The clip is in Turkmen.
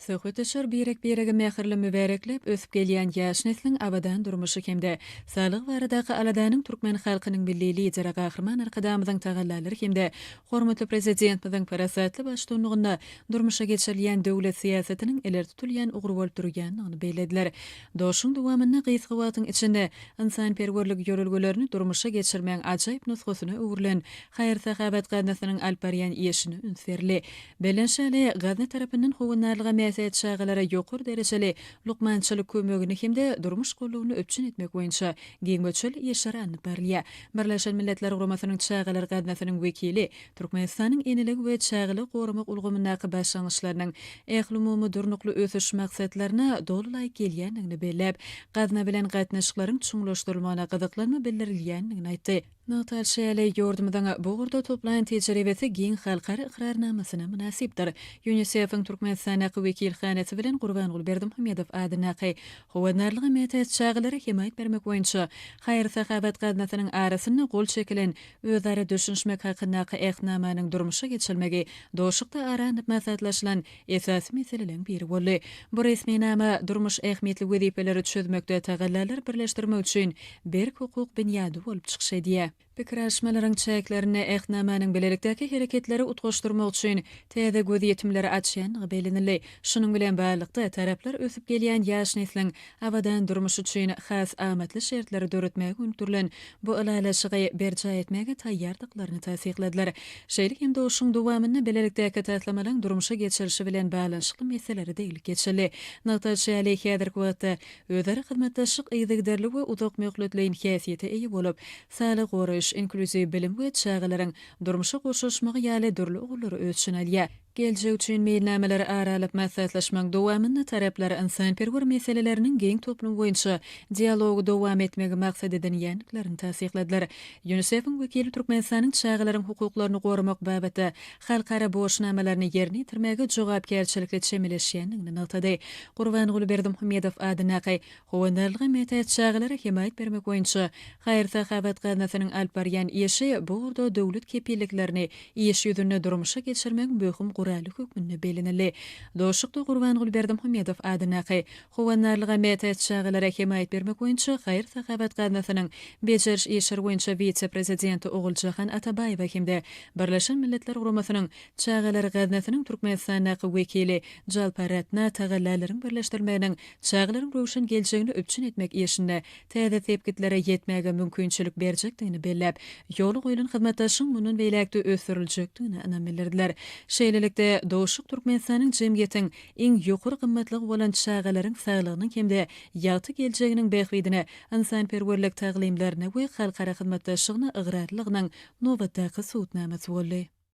Söhbetleşer birege mähirli mübareklep ösüp gelýän ýaş nesliň abadan durmuşy hemde salyg baradaky aladanyň türkmen halkynyň milli lideri Gahryman Arkadamyzyň tagallalary hemde hormatly prezidentimiziň parasatly başçylygyna durmuşa geçirilýän döwlet siýasatiniň eler tutulýan ugry bolup durýanyny beýlediler. Doşuň dowamyny gysga wagtyň içinde insanperwerlik ýörelgelerini durmuşa geçirmeň ajaýyp nusgasyny öwrülen Haýry Sahabat gadnasynyň alparýan ýeşini ünsverli. Belenşäli gadna tarapyndan howunarlyga mäsät şagalary ýokur derejeli lukmançylyk kömegini hemde durmuş gollugyny öpçün etmek boýunça giňmeçil ýeşarany barlýa. Birleşen Milletler Guramasynyň şagalar gadnasynyň wekili Türkmenistanyň enilik we şagaly gorumak ulgamyna başlangyşlarynyň ählumumy durnukly ösüş maksatlaryna dolulay gelýändigini belläp, gadna bilen gatnaşyklaryň çuňlaşdyrylmagyna gyzyklanma bildirilýändigini aýtdy. Natal şäle ýordamydan bu gurda toplanan tejribesi giň halkary iqrarnamasyna münasipdir. UNICEF-iň Türkmenistana wekilhanasy bilen Gurbanguly Berdimuhammedow adynaky howanarlygy mätäç şagalary himayet bermek boýunça Haýry Sahabat gadnasynyň arasyny gol çekilen özara düşünşmek hakynaky ähnamanyň durmuşa geçirilmegi doşukda aranyp maslahatlaşylan esas meselelerin biri boldy. Bu resmi nama durmuş ähmiýetli wezipeleri çözmekde tagallar birleşdirmek üçin bir hukuk bünyady bolup çykşy. Pikiraşmalaryň çäklerini ähnamanyň belelikdäki hereketleri utgaşdyrmak üçin täze göz ýetimleri açýanlygy belenildi. Şunyň bilen baglanykda taraplar ösüp gelýän ýaş nesliň abadan durmuş üçin has amatly şertleri döretmäge öňtürilen bu ilalaşygy berja etmäge taýýardyklaryny tasdikladiler. Şeýle hem doşuň dowamyny belelikdäki taýtlamalaryň durmuşa geçirilişi bilen baglanyşykly meselelere deýilip geçildi. Natal şäle häzirki wagtda özara hyzmatdaşlyk ýygdyrly we uzak möhletleýin häsiýete eýe bolup, salyk goruş, inklusiv bilim we çağalaryň durmuşa goşuşmagy ýaly dürli ugulary ölçün alýa. Geljek üçin meýilnameleri aralyp maslahatlaşmaň dowamyny taraplar insanperwer meseleleriniň geň toplum boýunça dialogu dowam etmegi maksat edilýänliklaryny tasdikladiler. UNICEF-iň wekili Türkmenistanyň çağalaryň hukuklaryny gorumak babata halkara boşnamalaryny ýerine ýetirmege jogapkärçilikle çemeleşýändigini notady. Gurbanguly Berdimuhammedow adynaky howanarlygy mätäç çağalary himayet bermek boýunça Haýry Sahabat gadnasynyň alparýan ýeşi bu urda döwlet kepilliklerini iş ýüzüne durmuşa geçirmek möhüm guraly hökmünde belenildi. Doşukda Gurbanguly Berdimuhammedow adynaky howanarlyga mätäç şagalary himayet bermek boýunça Haýry Sahabat gadnasynyň bejeriş işleri boýunça vitse-prezidenti Oguljahan Atabaýew hemde Birleşen Milletler Guramasynyň şagalary gadnasynyň Türkmenistanyň wekili Jalparatna tagallaryň birleşdirmeginiň şagalaryň rowşan geljegini öpçün etmek ýeşinde täze tepkitlere ýetmäge mümkinçilik berjekdigini belläp, ýoly goýulan hyzmatdaşyň munun beýlekde ösdüriljekdigini anamellerdiler. Şeýlelikde doşuk Türkmenistanyň jemgyýetiň iň ýokary gymmatlygy bolan şagalaryň saglygynyň hemde ýaty geljeginiň behbidine, insanperwerlik taglimlerine we halkara hyzmatdaşlygyna ygrarlygynyň nowatdaky suwtnamasy boldy.